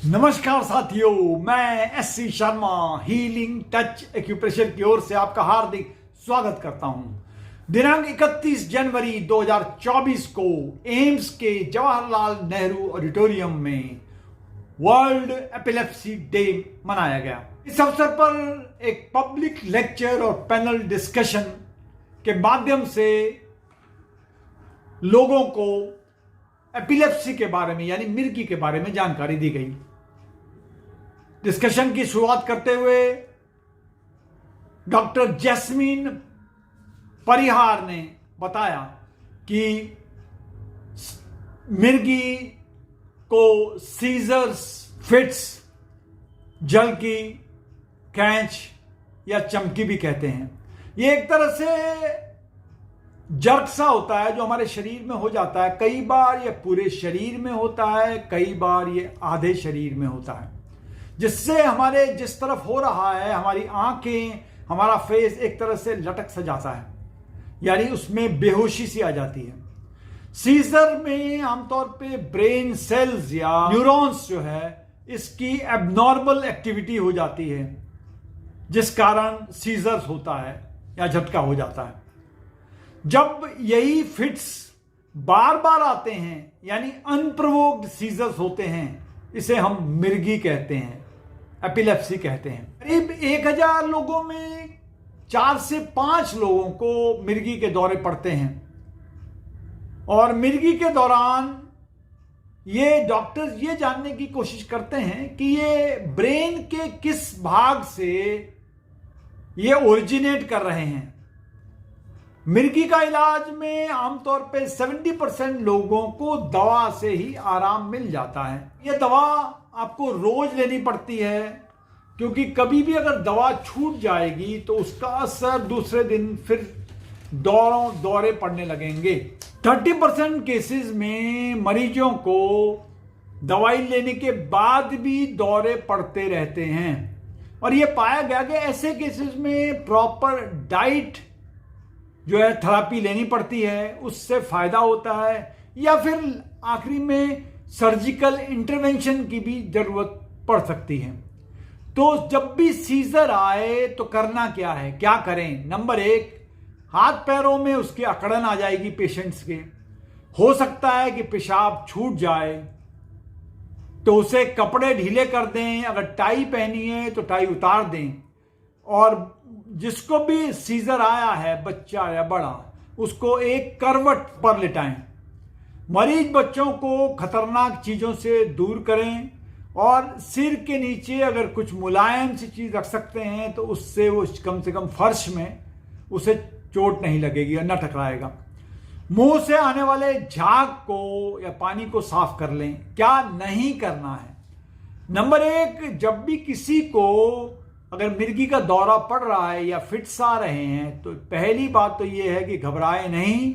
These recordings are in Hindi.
नमस्कार साथियों, मैं SC Sharma healing touch acupressure की ओर से आपका हार्दिक स्वागत करता हूं। दिनांक 31 जनवरी 2024 को एम्स के जवाहरलाल नेहरू ऑडिटोरियम में वर्ल्ड एपिलेप्सी डे मनाया गया। इस अवसर पर एक पब्लिक लेक्चर और पैनल डिस्कशन के माध्यम से लोगों को एपिलेप्सी के बारे में यानी मिर्गी के बारे में जानकारी दी गई। डिस्कशन की शुरुआत करते हुए डॉक्टर जैस्मीन परिहार ने बताया कि मिर्गी को सीजर्स, फिट्स, जल की कैंच या चमकी भी कहते हैं। ये एक तरह से जर्क सा होता है जो हमारे शरीर में हो जाता है। कई बार ये पूरे शरीर में होता है, कई बार ये आधे शरीर में होता है, जिससे हमारे जिस तरफ हो रहा है हमारी आंखें, हमारा फेस एक तरह से लटक सा जाता है, यानी उसमें बेहोशी सी आ जाती है। सीजर में आमतौर पे ब्रेन सेल्स या न्यूरॉन्स जो है इसकी एबनॉर्मल एक्टिविटी हो जाती है, जिस कारण सीजर्स होता है या झटका हो जाता है। जब यही फिट्स बार बार आते हैं यानी अनप्रोवोक्ड सीजर्स होते हैं, इसे हम मिर्गी कहते हैं, एपिलेप्सी कहते हैं। करीब 1000 लोगों में 4 से 5 लोगों को मिर्गी के दौरे पड़ते हैं और मिर्गी के दौरान ये डॉक्टर्स ये जानने की कोशिश करते हैं कि ये ब्रेन के किस भाग से ये ओरिजिनेट कर रहे हैं। मिर्गी का इलाज में आमतौर पे 70% लोगों को दवा से ही आराम मिल जाता है। यह दवा आपको रोज लेनी पड़ती है, क्योंकि कभी भी अगर दवा छूट जाएगी तो उसका असर दूसरे दिन फिर दौरे पड़ने लगेंगे। 30% केसेस में मरीजों को दवाई लेने के बाद भी दौरे पड़ते रहते हैं और यह पाया गया कि ऐसे केसेस में प्रॉपर डाइट जो है थेरेपी लेनी पड़ती है, उससे फायदा होता है, या फिर आखिरी में सर्जिकल इंटरवेंशन की भी जरूरत पड़ सकती है। तो जब भी सीजर आए तो करना क्या है, क्या करें? नंबर 1, हाथ पैरों में उसकी अकड़न आ जाएगी पेशेंट्स के। हो सकता है कि पेशाब छूट जाए तो उसे कपड़े ढीले कर दें, अगर टाई पहनी है तो टाई उतार दें, और जिसको भी सीजर आया है, बच्चा या बड़ा, उसको एक करवट पर लिटाएं। मरीज बच्चों को खतरनाक चीजों से दूर करें और सिर के नीचे अगर कुछ मुलायम सी चीज रख सकते हैं तो उससे वो कम से कम फर्श में उसे चोट नहीं लगेगी और न टकराएगा। मुंह से आने वाले झाग को या पानी को साफ कर लें। क्या नहीं करना है? नंबर 1, जब भी किसी को अगर मिर्गी का दौरा पड़ रहा है या फिट्स आ रहे हैं तो पहली बात तो यह है कि घबराए नहीं,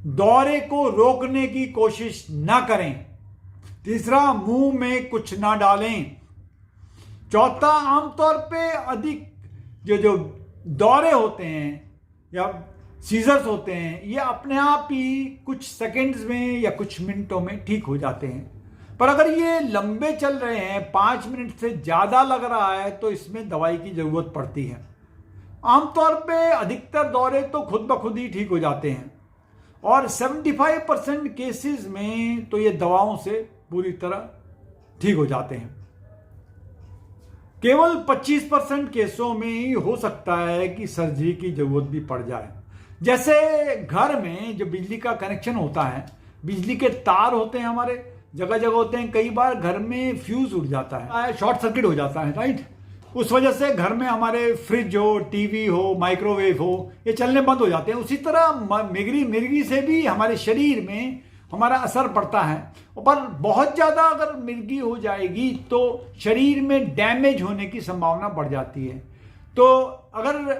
दौरे को रोकने की कोशिश ना करें। तीसरा, मुंह में कुछ ना डालें। चौथा, आमतौर पे अधिक जो दौरे होते हैं या सीजर्स होते हैं, ये अपने आप ही कुछ सेकंड्स में या कुछ मिनटों में ठीक हो जाते हैं, पर अगर ये लंबे चल रहे हैं, 5 मिनट से ज्यादा लग रहा है, तो इसमें दवाई की जरूरत पड़ती है। आमतौर पे अधिकतर दौरे तो खुद ब खुद ही ठीक हो जाते हैं और 75% केसेस में तो ये दवाओं से पूरी तरह ठीक हो जाते हैं। केवल 25% केसों में ही हो सकता है कि सर्जरी की जरूरत भी पड़ जाए। जैसे घर में जो बिजली का कनेक्शन होता है, बिजली के तार होते हैं, हमारे जगह जगह होते हैं, कई बार घर में फ्यूज उड़ जाता है, शॉर्ट सर्किट हो जाता है, राइट? उस वजह से घर में हमारे फ्रिज हो, टीवी हो, माइक्रोवेव हो, ये चलने बंद हो जाते हैं। उसी तरह मिर्गी से भी हमारे शरीर में हमारा असर पड़ता है, पर बहुत ज्यादा अगर मिर्गी हो जाएगी तो शरीर में डैमेज होने की संभावना बढ़ जाती है। तो अगर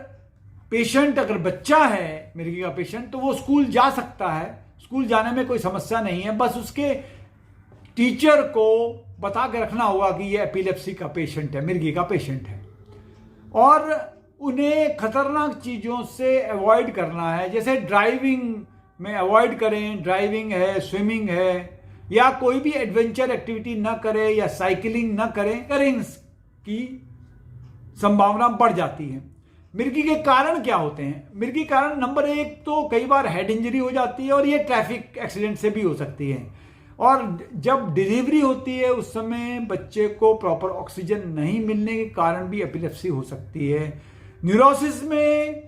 पेशेंट, अगर बच्चा है मिर्गी का पेशेंट, तो वो स्कूल जा सकता है, स्कूल जाने में कोई समस्या नहीं है। बस उसके टीचर को बता के रखना होगा कि ये एपिलेप्सी का पेशेंट है, मिर्गी का पेशेंट है, और उन्हें खतरनाक चीजों से अवॉइड करना है। जैसे ड्राइविंग में अवॉइड करें, ड्राइविंग है, स्विमिंग है, या कोई भी एडवेंचर एक्टिविटी ना करे या साइकिलिंग ना करें की संभावना बढ़ जाती है। मिर्गी के कारण क्या होते हैं? मिर्गी कारण नंबर 1 तो कई बार हेड इंजरी हो जाती है और ये ट्रैफिक एक्सीडेंट से भी हो सकती है। और जब डिलीवरी होती है उस समय बच्चे को प्रॉपर ऑक्सीजन नहीं मिलने के कारण भी एपिलेप्सी हो सकती है। न्यूरोसिस में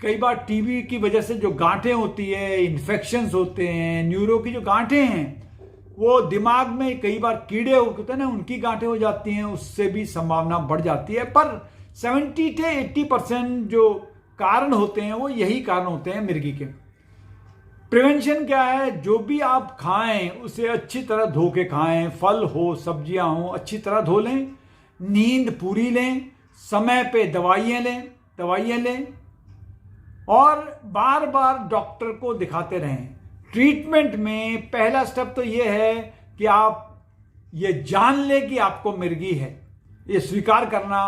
कई बार टीबी की वजह से जो गांठें होती है, इन्फेक्शंस होते हैं, न्यूरो की जो गांठें हैं वो दिमाग में कई बार कीड़े होते हैं ना, उनकी गांठें हो जाती हैं, उससे भी संभावना बढ़ जाती है। पर 70 से 80% जो कारण होते हैं वो यही कारण होते हैं मिर्गी के। प्रिवेंशन क्या है? जो भी आप खाएं उसे अच्छी तरह धो के खाएं, फल हो सब्जियां हो अच्छी तरह धो लें, नींद पूरी लें, समय पे दवाइयां लें और बार बार डॉक्टर को दिखाते रहें। ट्रीटमेंट में पहला स्टेप तो यह है कि आप ये जान लें कि आपको मिर्गी है, ये स्वीकार करना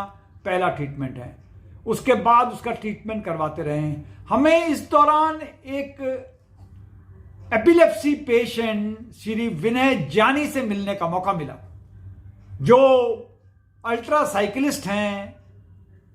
पहला ट्रीटमेंट है। उसके बाद उसका ट्रीटमेंट करवाते रहें। हमें इस दौरान एक एपिलेप्सी पेशेंट श्री विनय जानी से मिलने का मौका मिला, जो अल्ट्रा साइकिलिस्ट हैं,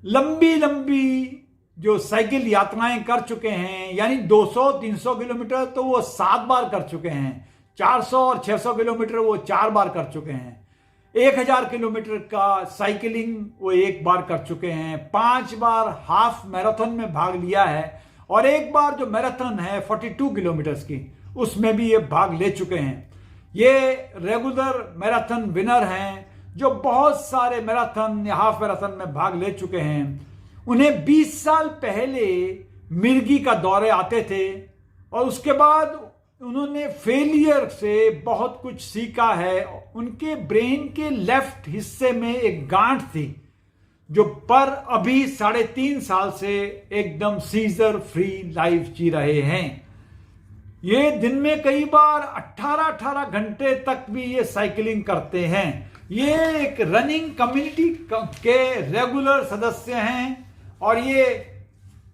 लंबी जो साइकिल यात्राएं कर चुके हैं, यानी 200-300 किलोमीटर तो वो 7 बार कर चुके हैं, 400 और 600 किलोमीटर वो 4 बार कर चुके हैं, 1000 किलोमीटर का साइकिलिंग वो 1 बार कर चुके हैं, 5 बार हाफ मैराथन में भाग लिया है और 1 बार जो मैराथन है 42 किलोमीटर्स की उसमें भी ये भाग ले चुके हैं। ये रेगुलर मैराथन विनर हैं जो बहुत सारे मैराथन या हाफ मैराथन में भाग ले चुके हैं। उन्हें 20 साल पहले मिर्गी का दौरे आते थे और उसके बाद उन्होंने फेलियर से बहुत कुछ सीखा है। उनके ब्रेन के लेफ्ट हिस्से में एक गांठ थी जो पर अभी 3.5 साल से एकदम सीजर फ्री लाइफ जी रहे हैं। ये दिन में कई बार 18 घंटे तक भी ये साइकिलिंग करते हैं। ये एक रनिंग कम्युनिटी के रेगुलर सदस्य हैं और ये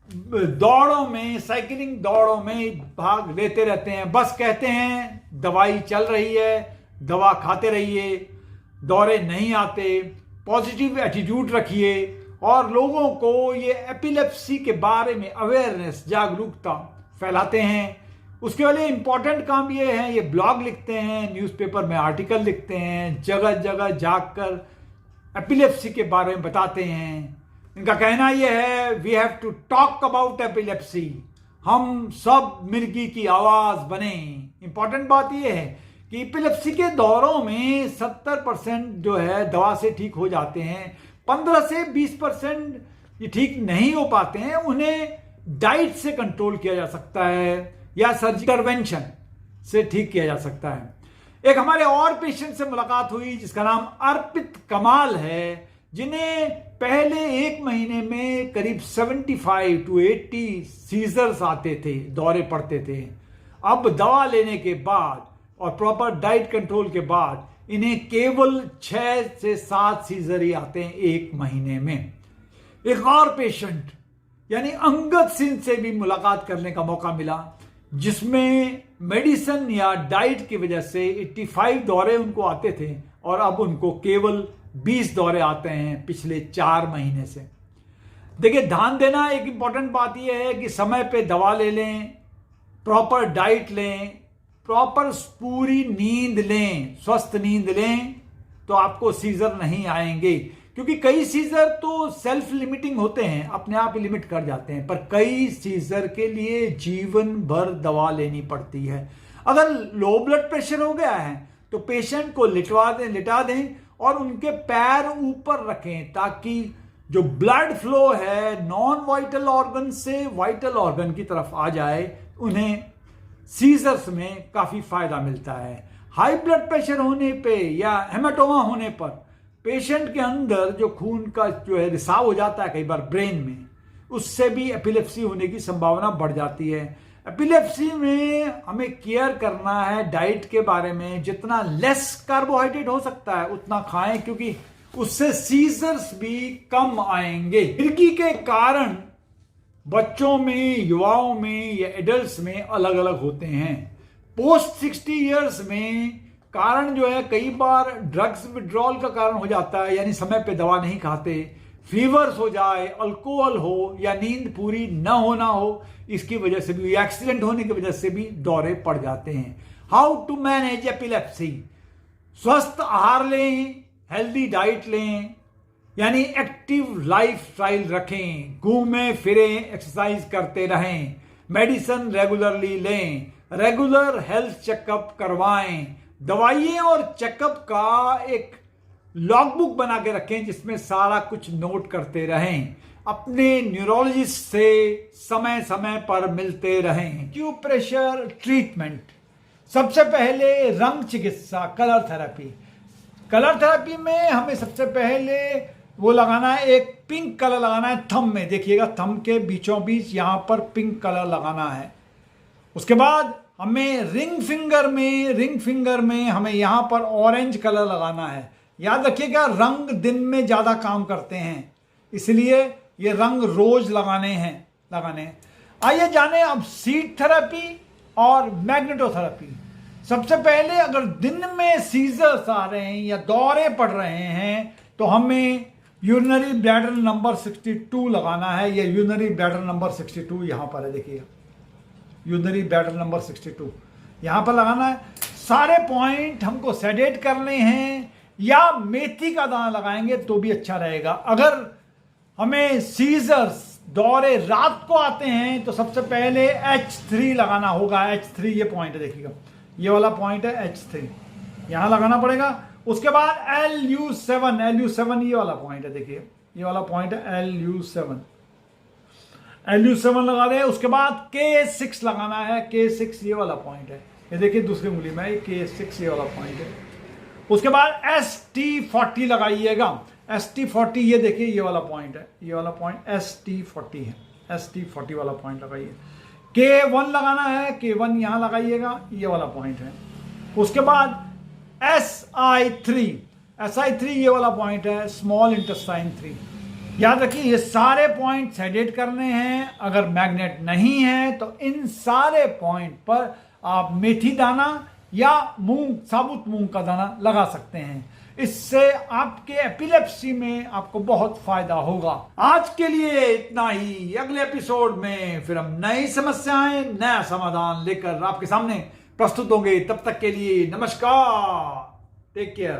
दौड़ों में, साइकिलिंग दौड़ों में भाग लेते रहते हैं। बस कहते हैं दवाई चल रही है, दवा खाते रहिए, दौरे नहीं आते, पॉजिटिव एटीट्यूड रखिए और लोगों को ये एपिलेप्सी के बारे में अवेयरनेस, जागरूकता फैलाते हैं। उसके लिए इंपॉर्टेंट काम ये है, ये ब्लॉग लिखते हैं, न्यूज़पेपर में आर्टिकल लिखते हैं, जगह जगह जाकर एपिलेप्सी के बारे में बताते हैं। इनका कहना यह है, we have to talk about epilepsy, हम सब मिर्गी की आवाज बने। इंपॉर्टेंट बात यह है कि एपिलेप्सी के दौरों में 70% जो है दवा से ठीक हो जाते हैं, 15 से 20% ये ठीक नहीं हो पाते हैं, उन्हें डाइट से कंट्रोल किया जा सकता है या सर्जिकल इंटरवेंशन से ठीक किया जा सकता है। एक हमारे और पेशेंट से मुलाकात हुई जिसका नाम अर्पित कमाल है, जिन्हें पहले 1 महीने में करीब 75 to 80 सीजर्स आते थे, दौरे पड़ते थे। अब दवा लेने के बाद और प्रॉपर डाइट कंट्रोल के बाद इन्हें केवल 6 से 7 सीजर ही आते हैं 1 महीने में। एक और पेशेंट यानी अंगद सिंह से भी मुलाकात करने का मौका मिला, जिसमें मेडिसिन या डाइट की वजह से 85 दौरे उनको आते थे और अब उनको केवल 20 दौरे आते हैं पिछले 4 महीने से। देखिए, ध्यान देना एक इंपॉर्टेंट बात यह है कि समय पे दवा ले लें, प्रॉपर डाइट लें, प्रॉपर पूरी नींद लें, स्वस्थ नींद लें तो आपको सीजर नहीं आएंगे। क्योंकि कई सीजर तो सेल्फ लिमिटिंग होते हैं, अपने आप ही लिमिट कर जाते हैं, पर कई सीजर के लिए जीवन भर दवा लेनी पड़ती है। अगर लो ब्लड प्रेशर हो गया है तो पेशेंट को लिटा दें और उनके पैर ऊपर रखें ताकि जो ब्लड फ्लो है नॉन वाइटल ऑर्गन से वाइटल ऑर्गन की तरफ आ जाए। उन्हें सीजर्स में काफी फायदा मिलता है। हाई ब्लड प्रेशर होने पे या हेमाटोमा होने पर पेशेंट के अंदर जो खून का जो है रिसाव हो जाता है कई बार ब्रेन में, उससे भी एपिलेप्सी होने की संभावना बढ़ जाती है। एपिलेप्सी में हमें केयर करना है डाइट के बारे में, जितना लेस कार्बोहाइड्रेट हो सकता है उतना खाएं, क्योंकि उससे सीजर्स भी कम आएंगे। मिर्गी के कारण बच्चों में, युवाओं में या एडल्ट्स में अलग अलग होते हैं। पोस्ट 60 इयर्स में कारण जो है कई बार ड्रग्स विड्रॉल का कारण हो जाता है, यानी समय पे दवा नहीं खाते, फीवर्स हो जाए, अल्कोहल हो या नींद पूरी न होना हो, इसकी वजह से भी, एक्सीडेंट होने की वजह से भी दौरे पड़ जाते हैं। How to manage epilepsy? स्वस्थ आहार लें, हेल्दी डाइट लें, यानी एक्टिव लाइफस्टाइल रखें, घूमें फिरें, एक्सरसाइज करते रहें, मेडिसिन रेगुलरली लें, रेगुलर हेल्थ चेकअप करवाएं, दवाइयां और चेकअप का एक लॉगबुक बना के रखें जिसमें सारा कुछ नोट करते रहें, अपने न्यूरोलॉजिस्ट से समय समय पर मिलते रहें। एक्यूप्रेशर ट्रीटमेंट, सबसे पहले रंग चिकित्सा, कलर थेरेपी। कलर थेरेपी में हमें सबसे पहले वो लगाना है, एक पिंक कलर लगाना है थंब में, देखिएगा थंब के बीचों बीच यहां पर पिंक कलर लगाना है। उसके बाद हमें रिंग फिंगर में हमें यहां पर ऑरेंज कलर लगाना है। याद रखिएगा रंग दिन में ज्यादा काम करते हैं, इसलिए ये रंग रोज लगाने हैं। आइए जाने अब सीड थेरेपी और मैग्नेटोथेरेपी। सबसे पहले अगर दिन में सीजर्स आ रहे हैं या दौरे पड़ रहे हैं तो हमें यूरिनरी ब्लैडर नंबर 62 लगाना है। ये यूरिनरी ब्लैडर नंबर 62 यहां पर है, देखिएगा यूरिनरी ब्लैडर नंबर 62 यहां पर लगाना है। सारे पॉइंट हमको सेडेट करने हैं या मेथी का दाना लगाएंगे तो भी अच्छा रहेगा। अगर हमें सीजर्स दौरे रात को आते हैं तो सबसे पहले H3 लगाना होगा। H3 ये पॉइंट है, देखिएगा ये वाला पॉइंट है H3, यहां लगाना पड़ेगा। उसके बाद LU7 ये वाला पॉइंट है, देखिए ये वाला पॉइंट है LU7 लगा दें। उसके बाद K6 लगाना है, K6 ये वाला पॉइंट है, ये देखिए दूसरी उंगली में K6 ये वाला पॉइंट है। उसके बाद ST40 लगाइएगा, ST40 ये देखिए ये वाला पॉइंट है, ये वाला पॉइंट ST40 है, ST40 वाला पॉइंट लगाइए। K1 लगाना है, K1 यहां लगाइएगा, ये वाला पॉइंट है। उसके बाद SI3 ये वाला पॉइंट है, स्मॉल इंटेस्टाइन 3। याद रखिए ये सारे पॉइंट सेडेट करने हैं। अगर मैग्नेट नहीं है तो इन सारे पॉइंट पर आप मेथी दाना या साबुत मूंग का दाना लगा सकते हैं। इससे आपके एपिलेप्सी में आपको बहुत फायदा होगा। आज के लिए इतना ही। अगले एपिसोड में फिर हम नई समस्याएं, नया समाधान लेकर आपके सामने प्रस्तुत होंगे। तब तक के लिए नमस्कार, टेक केयर।